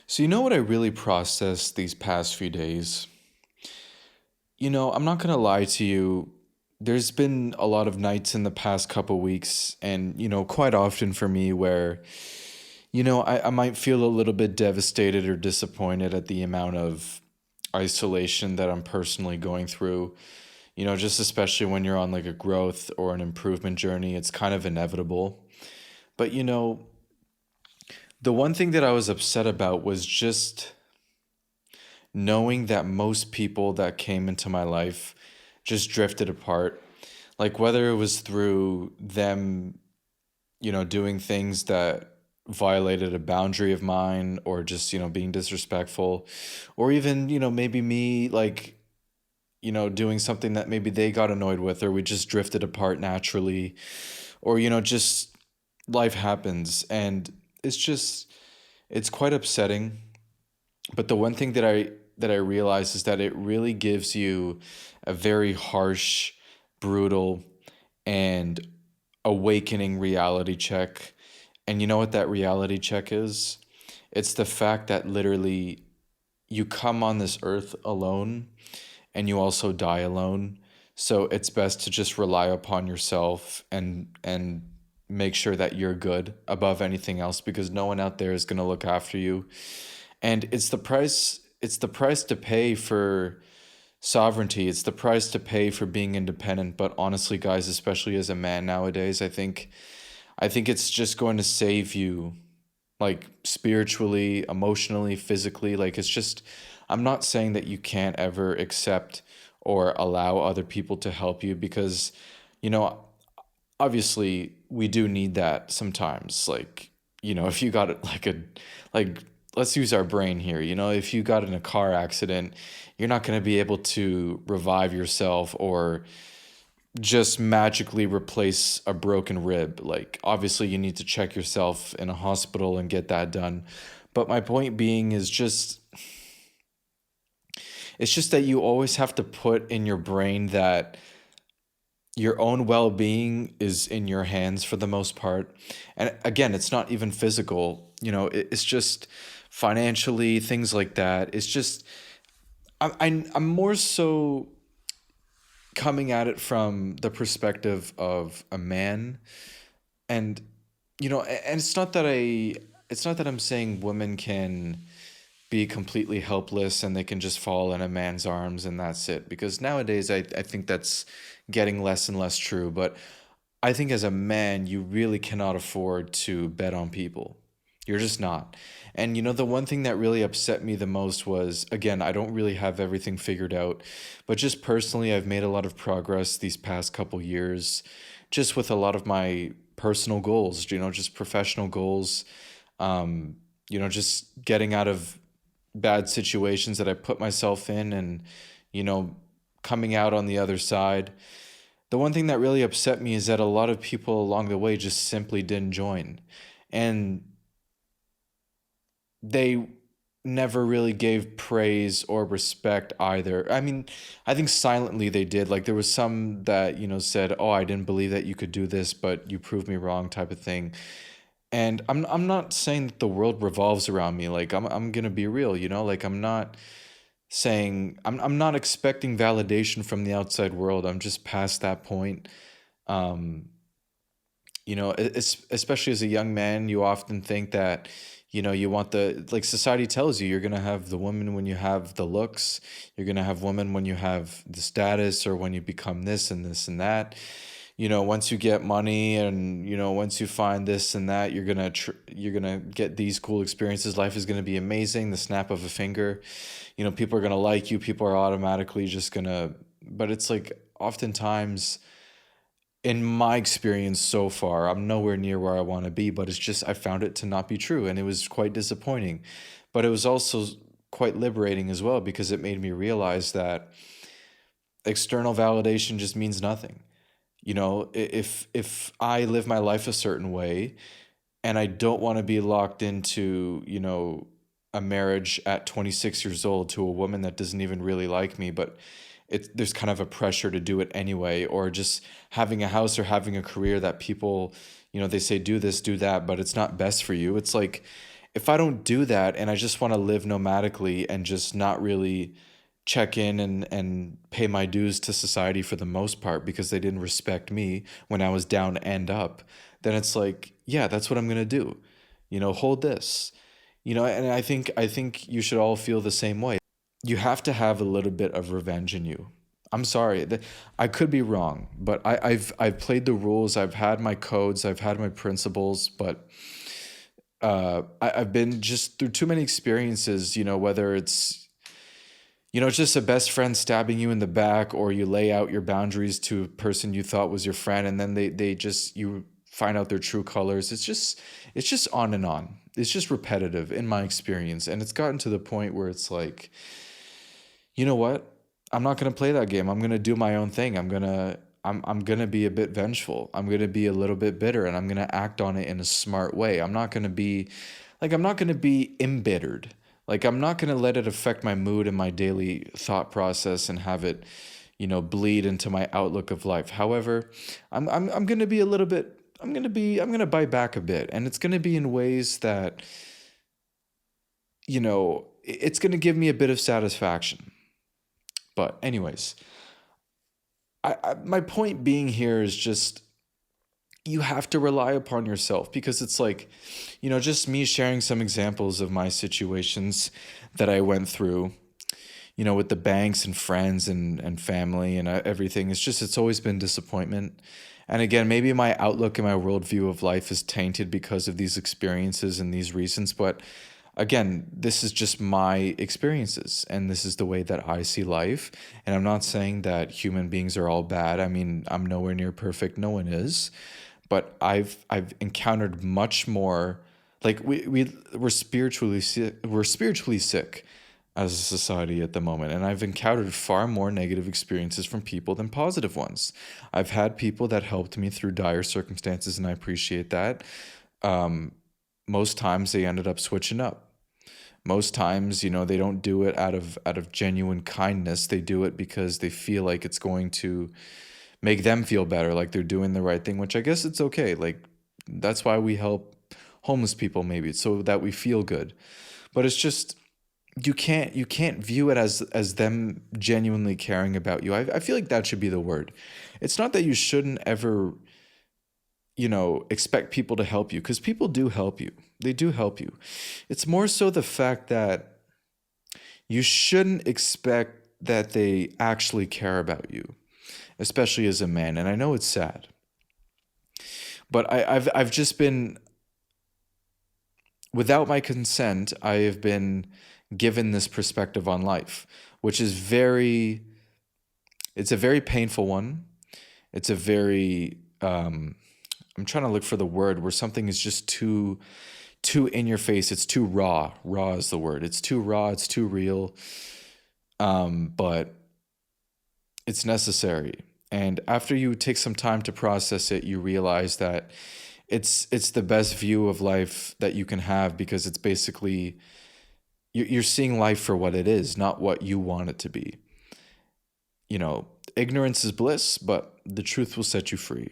So, you know what I really processed these past few days? I'm not going to lie to you. There's been a lot of nights in the past couple weeks, and, quite often for me where, I might feel a little bit devastated or disappointed at the amount of isolation that I'm personally going through. Just especially when you're on like a growth or an improvement journey, it's kind of inevitable. But, the one thing that I was upset about was just knowing that most people that came into my life just drifted apart. Like whether it was through them, doing things that violated a boundary of mine or just, being disrespectful, or even, maybe me like, doing something that maybe they got annoyed with, or we just drifted apart naturally, or, just life happens. And it's quite upsetting. But the one thing that I realize is that it really gives you a very harsh, brutal, and awakening reality check. And you know what that reality check is? It's the fact that literally you come on this earth alone and you also die alone. So it's best to just rely upon yourself and make sure that you're good above anything else, because no one out there is going to look after you. And it's the price to pay for sovereignty. It's the price to pay for being independent. But honestly, guys, especially as a man nowadays, I think it's just going to save you, like spiritually, emotionally, physically. Like it's just, I'm not saying that you can't ever accept or allow other people to help you, because you know obviously we do need that sometimes. Like, if you got it like let's use our brain here. If you got in a car accident, you're not going to be able to revive yourself or just magically replace a broken rib. Like, obviously you need to check yourself in a hospital and get that done. But my point being is just, it's just that you always have to put in your brain that your own well-being is in your hands for the most part. And again, it's not even physical. It's just financially, things like that. It's just, I'm more so coming at it from the perspective of a man. And and it's not that I'm saying women can be completely helpless and they can just fall in a man's arms and that's it, because nowadays I think that's getting less and less true. But I think as a man, you really cannot afford to bet on people. You're just not. And the one thing that really upset me the most was, again, I don't really have everything figured out, but just personally, I've made a lot of progress these past couple years, just with a lot of my personal goals, just professional goals, just getting out of bad situations that I put myself in, and, you know, coming out on the other side. The one thing that really upset me is that a lot of people along the way just simply didn't join. And they never really gave praise or respect either. I mean, I think silently they did. Like there was some that, said, "Oh, I didn't believe that you could do this, but you proved me wrong," type of thing. And I'm not saying that the world revolves around me. Like I'm going to be real, like I'm not saying I'm not expecting validation from the outside world. I'm just past that point. Um especially as a young man, you often think that, you want like society tells you you're going to have the woman when you have the looks, you're going to have women when you have the status, or when you become this and this and that. Once you get money, and once you find this and that, you're going to get these cool experiences. Life is going to be amazing, the snap of a finger. People are going to like you, people are automatically just going to, but it's like oftentimes, in my experience so far, I'm nowhere near where I want to be, but it's just I found it to not be true, and it was quite disappointing. But it was also quite liberating as well, because it made me realize that external validation just means nothing. If I live my life a certain way and I don't want to be locked into, a marriage at 26 years old to a woman that doesn't even really like me, but there's kind of a pressure to do it anyway, or just having a house or having a career that people, they say do this, do that, but it's not best for you. It's like, if I don't do that and I just want to live nomadically and just not really check in and pay my dues to society for the most part because they didn't respect me when I was down and up, then it's like, yeah, that's what I'm gonna do. Hold this. And I think you should all feel the same way. You have to have a little bit of revenge in you. I'm sorry. I could be wrong, but I've played the rules. I've had my codes. I've had my principles, but I've been just through too many experiences. Whether it's just a best friend stabbing you in the back, or you lay out your boundaries to a person you thought was your friend, and then they just you find out their true colors. It's just on and on. It's just repetitive in my experience, and it's gotten to the point where it's like, you know what? I'm not gonna play that game. I'm gonna do my own thing. I'm gonna be a bit vengeful. I'm gonna be a little bit bitter, and I'm gonna act on it in a smart way. I'm not gonna be embittered. Like, I'm not gonna let it affect my mood and my daily thought process and have it, bleed into my outlook of life. However, I'm gonna be a little bit. I'm gonna bite back a bit, and it's gonna be in ways that it's gonna give me a bit of satisfaction. But anyways, my point being here is just, you have to rely upon yourself, because it's like, just me sharing some examples of my situations that I went through, with the banks and friends and family and everything. It's always been disappointment. And again, maybe my outlook and my worldview of life is tainted because of these experiences and these reasons. But again, this is just my experiences, and this is the way that I see life. And I'm not saying that human beings are all bad. I mean, I'm nowhere near perfect. No one is. But I've encountered much more. Like, we're spiritually sick as a society at the moment, and I've encountered far more negative experiences from people than positive ones. I've had people that helped me through dire circumstances, and I appreciate that. Um, Most times they ended up switching up. Most times, they don't do it out of genuine kindness. They do it because they feel like it's going to make them feel better, like they're doing the right thing, which I guess it's okay. Like, that's why we help homeless people, maybe, so that we feel good. But it's just, you can't view it as them genuinely caring about you. I feel like that should be the word. It's not that you shouldn't ever, expect people to help you, because people do help you. They do help you. It's more so the fact that you shouldn't expect that they actually care about you, especially as a man. And I know it's sad, but I've just been, without my consent, I have been given this perspective on life, which is it's a very painful one. It's a very, I'm trying to look for the word where something is just too in your face. It's too raw. Raw is the word. It's too raw. It's too real. But it's necessary. And after you take some time to process it, you realize that it's the best view of life that you can have, because it's basically, you're seeing life for what it is, not what you want it to be. Ignorance is bliss, but the truth will set you free.